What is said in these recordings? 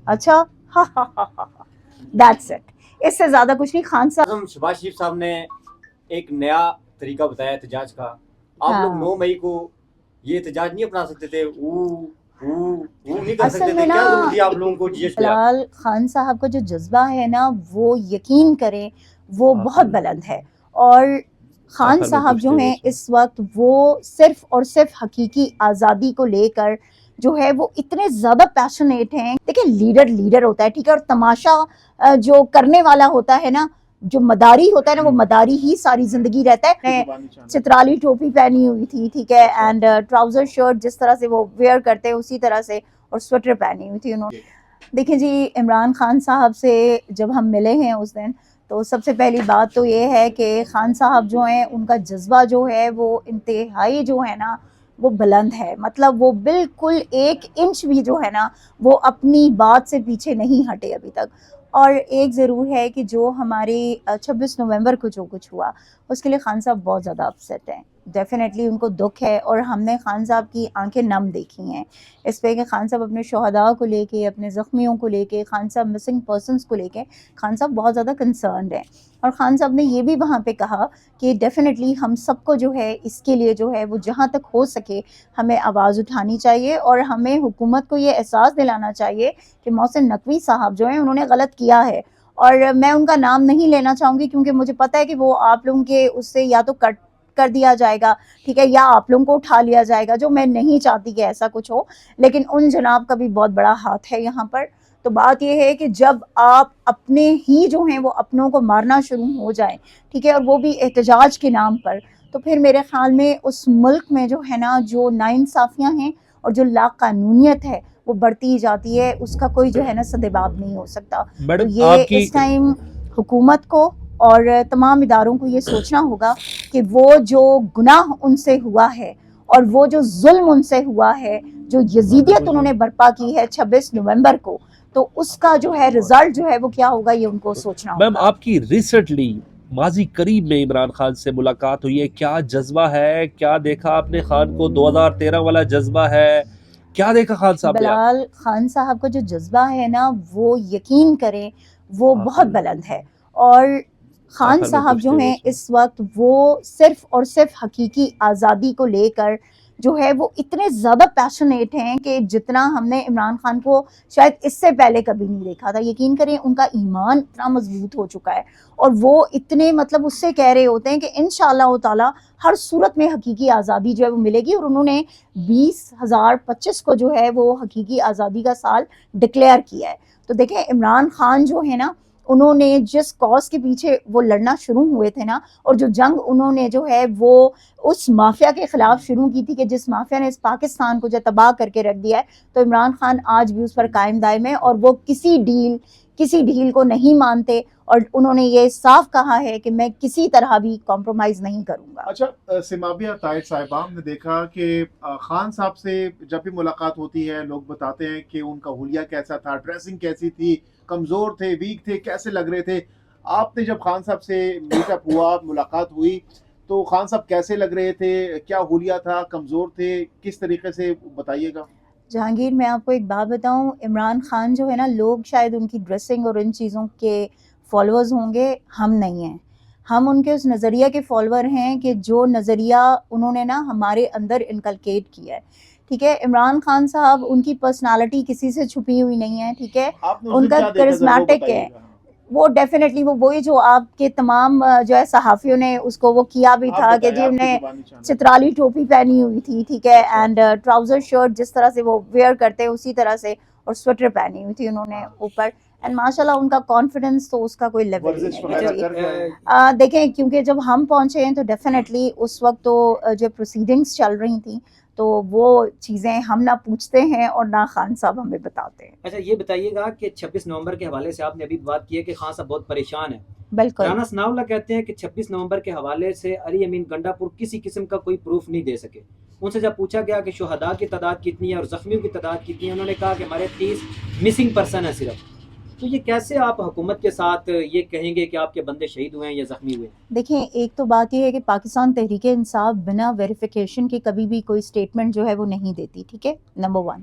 اچھا that's it, اس سے زیادہ کچھ نہیں. خان صاحب شہباز شریف صاحب نے ایک نیا طریقہ بتایا احتجاج کا. آپ لوگ 9 مئی کو یہ احتجاج نہیں اپنا سکتے تھے, نہیں کر سکتے تھے, کیا ضرورت تھی آپ لوگوں کو جی ایس پی؟ فلحال خان صاحب کا جو جذبہ ہے نا وہ یقین کریں وہ بہت بلند ہے, اور خان صاحب جو ہیں اس وقت وہ صرف اور صرف حقیقی آزادی کو لے کر جو ہے وہ اتنے زیادہ پیشنیٹ ہیں. دیکھیں لیڈر ہوتا ہے, ٹھیک ہے, اور تماشا جو کرنے والا ہوتا ہے نا, جو مداری ہوتا ہے نا, وہ مداری ہی ساری زندگی رہتا ہے. چترالی ٹوپی پہنی ہوئی تھی, ٹھیک ہے, اینڈ ٹراؤزر شرٹ جس طرح سے وہ ویئر کرتے ہیں اسی طرح سے, اور سویٹر پہنی ہوئی تھی انہوں نے. دیکھیں جی, عمران خان صاحب سے جب ہم ملے ہیں اس دن, تو سب سے پہلی بات تو یہ ہے کہ خان صاحب جو ہیں ان کا جذبہ جو ہے وہ انتہائی جو ہے نا وہ بلند ہے. مطلب وہ بالکل 1 انچ بھی جو ہے نا وہ اپنی بات سے پیچھے نہیں ہٹے ابھی تک. اور ایک ضرور ہے کہ جو ہماری 26 نومبر کو جو کچھ ہوا اس کے لیے خان صاحب بہت زیادہ اپسیٹ ہیں. ڈیفینیٹلی ان کو دکھ ہے, اور ہم نے خان صاحب کی آنکھیں نم دیکھی ہیں اس پہ کہ خان صاحب اپنے شہداء کو لے کے, اپنے زخمیوں کو لے کے, خان صاحب مسنگ پرسنس کو لے کے خان صاحب بہت زیادہ کنسرنڈ ہیں. اور خان صاحب نے یہ بھی وہاں پہ کہا کہ ڈیفینیٹلی ہم سب کو جو ہے اس کے لیے جو ہے وہ جہاں تک ہو سکے ہمیں آواز اٹھانی چاہیے, اور ہمیں حکومت کو یہ احساس دلانا چاہیے کہ محسن نقوی صاحب جو ہیں انہوں نے غلط کیا ہے. اور میں ان کا نام نہیں لینا چاہوں گی کیونکہ مجھے پتہ ہے کہ وہ آپ لوگوں کے اس سے یا تو کٹ کر دیا جائے گا, ٹھیک ہے, یا آپ لوگوں کو اٹھا لیا جائے گا, جو میں نہیں چاہتی کہ ایسا کچھ ہو, لیکن ان جناب کا بھی بہت بڑا ہاتھ ہے یہاں پر. تو بات یہ ہے کہ جب آپ اپنے ہی جو ہیں وہ اپنوں کو مارنا شروع ہو جائیں, ٹھیک ہے, اور وہ بھی احتجاج کے نام پر, تو پھر میرے خیال میں اس ملک میں جو ہے نا جو ناانصافیاں ہیں اور جو لا قانونیت ہے وہ بڑھتی ہی جاتی ہے, اس کا کوئی جو ہے نا سدباب نہیں ہو سکتا. تو یہ اس ٹائم حکومت کو اور تمام اداروں کو یہ سوچنا ہوگا کہ وہ جو گناہ ان سے ہوا ہے اور وہ جو ظلم ان سے ہوا ہے, جو یزیدیت انہوں نے برپا کی ہے 26 نومبر کو, تو اس کا جو ہے رزلٹ جو ہے وہ کیا ہوگا یہ ان کو سوچنا ہوگا. میم آپ کی ریسنٹلی ماضی قریب میں عمران خان سے ملاقات ہوئی ہے, کیا جذبہ ہے, کیا دیکھا آپ نے خان کو؟ 2013 والا جذبہ ہے, کیا دیکھا خان صاحب نے؟ بلال خان صاحب کا جو جذبہ ہے نا وہ یقین کریں وہ بہت بلند ہے, اور خان صاحب جو ہیں اس وقت وہ صرف اور صرف حقیقی آزادی کو لے کر جو ہے وہ اتنے زیادہ پیشنیٹ ہیں کہ جتنا ہم نے عمران خان کو شاید اس سے پہلے کبھی نہیں دیکھا تھا. یقین کریں ان کا ایمان اتنا مضبوط ہو چکا ہے, اور وہ اتنے مطلب اس سے کہہ رہے ہوتے ہیں کہ انشاءاللہ تعالی ہر صورت میں حقیقی آزادی جو ہے وہ ملے گی. اور انہوں نے 2025 کو جو ہے وہ حقیقی آزادی کا سال ڈکلیئر کیا ہے. تو دیکھیں عمران خان جو ہے نا انہوں نے جس کاز کے پیچھے وہ لڑنا شروع ہوئے تھے نا, اور جو جنگ انہوں نے جو ہے وہ اس مافیا کے خلاف شروع کی تھی کہ جس مافیا نے اس پاکستان کو جو تباہ کر کے رکھ دیا ہے, تو عمران خان آج بھی اس پر قائم دائم ہے, اور وہ کسی ڈیل کو نہیں مانتے, اور انہوں نے یہ صاف کہا ہے کہ میں کسی طرح بھی کمپرومائز نہیں کروں گا. اچھا سمابیہ طاہر صاحبہ, ہم نے دیکھا کہ خان صاحب سے جب بھی ملاقات ہوتی ہے لوگ بتاتے ہیں کہ ان کا حلیہ کیسا تھا, ڈریسنگ کیسی تھی, کمزور تھے, ویک تھے, کیسے لگ رہے تھے. آپ نے جب خان صاحب سے میٹ اپ ہوا, ملاقات ہوئی, تو خان صاحب کیسے لگ رہے تھے, کیا حلیہ تھا, کمزور تھے, کس طریقے سے, بتائیے گا. جہانگیر میں آپ کو ایک بات بتاؤں, عمران خان جو ہے نا لوگ شاید ان کی ڈریسنگ اور ان چیزوں کے فالوورز ہوں گے, ہم نہیں ہیں. ہم ان کے اس نظریہ کے فالوور ہیں کہ جو نظریہ انہوں نے نا ہمارے اندر انکلکیٹ کیا ہے, ٹھیک ہے. عمران خان صاحب ان کی پرسنالٹی کسی سے چھپی ہوئی نہیں ہے, ٹھیک ہے, ان کا کرزمیٹک ہے وہ ڈیفینیٹلی وہی جو آپ کے تمام جو ہے صحافیوں نے اس کو وہ کیا بھی تھا کہ جی انہوں نے چترالی ٹوپی پہنی ہوئی تھی, ٹھیک ہے, اینڈ ٹراؤزر شرٹ جس طرح سے وہ ویئر کرتے ہیں اسی طرح سے, اور سویٹر پہنی ہوئی تھی انہوں نے اوپر, اینڈ ماشاءاللہ ان کا کانفیڈنس تو اس کا کوئی لیول نہیں. دیکھیں کیونکہ جب ہم پہنچے ہیں تو ڈیفینیٹلی اس وقت تو جو پروسیڈنگز چل رہی تھیں تو وہ چیزیں ہم نہ پوچھتے ہیں اور نہ خان صاحب ہمیں بتاتے ہیں. اچھا یہ بتائیے گا کہ 26 نومبر کے حوالے سے آپ نے ابھی بات کی ہے کہ خان صاحب بہت پریشان ہیں. بالکل. رانا ثناء اللہ کہتے ہیں کہ 26 نومبر کے حوالے سے علی امین گنڈا پور کسی قسم کا کوئی پروف نہیں دے سکے. ان سے جب پوچھا گیا کہ شہداء کی تعداد کتنی ہے اور زخمیوں کی تعداد کتنی ہے, انہوں نے کہا کہ ہمارے 30 مسنگ پرسن ہیں صرف. تو یہ کیسے آپ حکومت کے ساتھ یہ کہیں گے کہ آپ کے بندے شہید ہوئے ہیں یا زخمی ہوئے ہیں؟ دیکھیں ایک تو بات یہ ہے کہ پاکستان تحریک انصاف بنا ویریفیکیشن کے کبھی بھی کوئی سٹیٹمنٹ جو ہے وہ نہیں دیتی, ٹھیک ہے, نمبر 1.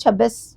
26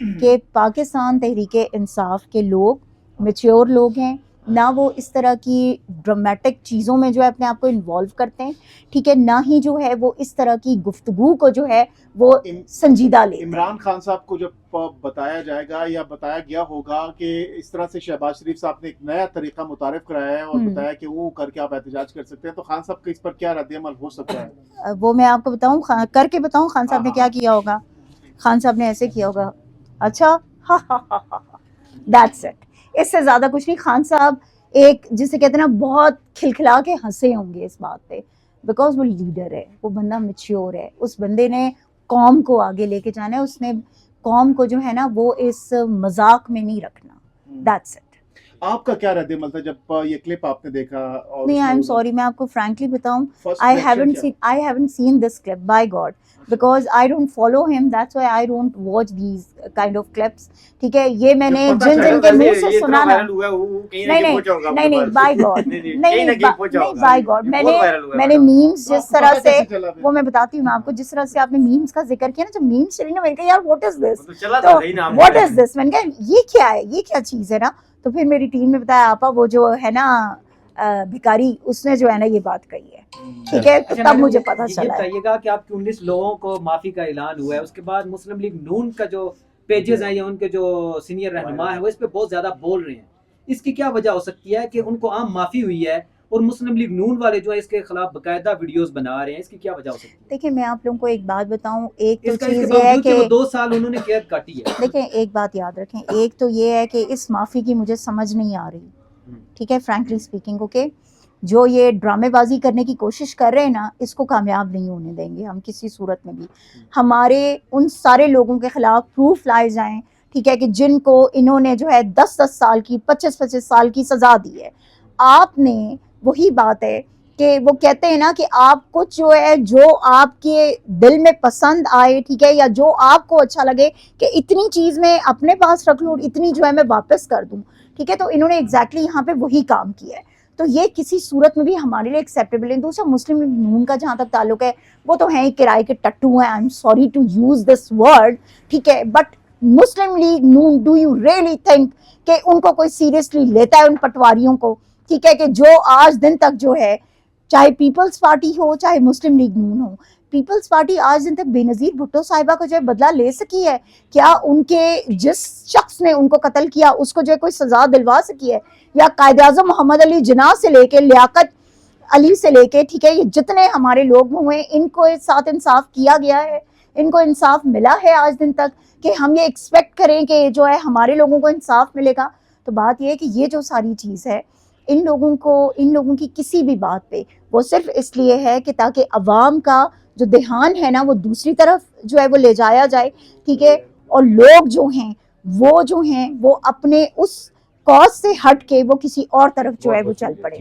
کہ پاکستان تحریک انصاف کے لوگ میچیور لوگ ہیں, نہ وہ اس طرح کی ڈرامیٹک چیزوں میں جو ہے اپنے آپ کو انوالو کرتے ہیں, ٹھیک ہے, نہ ہی جو ہے وہ اس طرح کی گفتگو کو جو ہے وہ سنجیدہ لے. عمران خان صاحب کو جب بتایا جائے گا یا بتایا گیا ہوگا کہ اس طرح سے شہباز شریف صاحب نے ایک نیا طریقہ متعارف کرایا ہے اور بتایا کہ وہ کر کے آپ احتجاج کر سکتے ہیں, تو خان صاحب کا اس پر کیا رد عمل ہو سکتا ہے؟ وہ میں آپ کو بتاؤں, کر کے بتاؤں خان صاحب نے کیا کیا ہوگا. خان صاحب نے ایسے کیا ہوگا, اچھا دیٹس اٹ, اس سے زیادہ کچھ نہیں. خان صاحب ایک جسے کہتے ہیں نا بہت کھلکھلا کے ہنسے ہوں گے اس بات پہ, بیکاز وہ لیڈر ہے, وہ بندہ میچیور ہے, اس بندے نے قوم کو آگے لے کے جانا ہے, اس نے قوم کو جو ہے نا وہ اس مذاق میں نہیں رکھنا. That's it. آپ کا کیا رد عمل تھا جب یہ کلپ آپ نے دیکھا؟ اور نہیں, آئی ایم سوری, میں آپ کو فرینکلی بتاؤں, I haven't seen this clip, by God, because I don't follow him, that's why I don't watch these kind of clips. ٹھیک ہے, یہ میں نے جن جن کے منہ سے سنا نا, نہیں by God, نہیں by God, میں نے میمز جس طرح سے, وہ میں بتاتی ہوں آپ کو, جس طرح سے آپ نے میمز کا ذکر کیا نا, جب میمز چلی نا, میں نے کہا یار what is this, تو what is this, میں نے کہا یہ کیا ہے, یہ کیا چیز ہے نا. تو پھر میری ٹیم نے بتایا آپا وہ جو ہے نا بھکاری, اس نے جو ہے نا یہ بات کہی ہے, ٹھیک ہے, تو تب مجھے پتا چلا. بتائیے گا کہ آپ کے 19 لوگوں کو معافی کا اعلان ہوا ہے, اس کے بعد مسلم لیگ نون کا جو پیجز ہیں یا ان کے جو سینئر رہنما ہیں وہ اس پہ بہت زیادہ بول رہے ہیں, اس کی کیا وجہ ہو سکتی ہے کہ ان کو عام معافی ہوئی ہے اور مسلم لیگ نون والے جو ہے اس کے خلاف باقاعدہ ویڈیوز بنا رہے ہیں, اس کی کیا وجہ ہو سکتی ہے؟ دیکھیں میں آپ لوگوں کو ایک بات بتاؤں, ایک تو چیز یہ ہے کہ 2 سال انہوں نے قید کاٹی ہے. دیکھیں ایک بات یاد رکھیں, ایک تو یہ ہے کہ اس معافی کی مجھے سمجھ نہیں آ رہی, ٹھیک ہے, فرینکلی اسپیکنگ, اوکے, جو یہ ڈرامے بازی کرنے کی کوشش کر رہے ہیں نا, اس کو کامیاب نہیں ہونے دیں گے ہم کسی صورت میں بھی. ہمارے ان سارے لوگوں کے خلاف پروف لائے جائیں, ٹھیک ہے, کہ جن کو انہوں نے جو ہے 10 سال کی 25 سال کی سزا دی ہے. آپ نے وہی بات ہے کہ وہ کہتے ہیں نا کہ آپ کچھ جو ہے جو آپ کے دل میں پسند آئے, ٹھیک ہے, یا جو آپ کو اچھا لگے کہ اتنی چیز میں اپنے پاس رکھ لوں اور اتنی جو ہے میں واپس کر دوں, ٹھیک ہے, تو انہوں نے ایگزیکٹلی یہاں پہ وہی کام کیا ہے. تو یہ کسی صورت میں بھی ہمارے لیے ایکسیپٹیبل ہے. دوسرا مسلم لیگ نون کا جہاں تک تعلق ہے, وہ تو ہیں کرائے کے ٹٹو ہیں, I am sorry to use this word, ٹھیک ہے, but Muslim League Noon, do you really think کہ ان کو کوئی سیریسلی لیتا ہے, ان پٹواریوں کو, ٹھیک ہے, کہ جو آج دن تک جو ہے, چاہے پیپلز پارٹی ہو چاہے مسلم لیگ نون ہو, پیپلز پارٹی آج دن تک بے نظیر بھٹو صاحبہ کو جو ہے بدلہ لے سکی ہے کیا؟ ان کے جس شخص نے ان کو قتل کیا اس کو جو ہے کوئی سزا دلوا سکی ہے؟ یا قائد اعظم محمد علی جناح سے لے کے لیاقت علی سے لے کے, ٹھیک ہے, یہ جتنے ہمارے لوگ ہوئے ان کو ساتھ انصاف کیا گیا ہے, ان کو انصاف ملا ہے آج دن تک, کہ ہم یہ ایکسپیکٹ کریں کہ جو ہے ہمارے لوگوں کو انصاف ملے گا؟ تو بات یہ ہے کہ یہ جو ساری چیز ہے, ان لوگوں کی کسی بھی بات پہ وہ صرف اس لیے ہے کہ تاکہ عوام کا جو دھیان ہے نا وہ دوسری طرف جو ہے وہ لے جایا جائے, ٹھیک ہے, اور لوگ جو ہیں وہ اپنے اس کاز سے ہٹ کے وہ کسی اور طرف جو ہے وہ چل پڑے.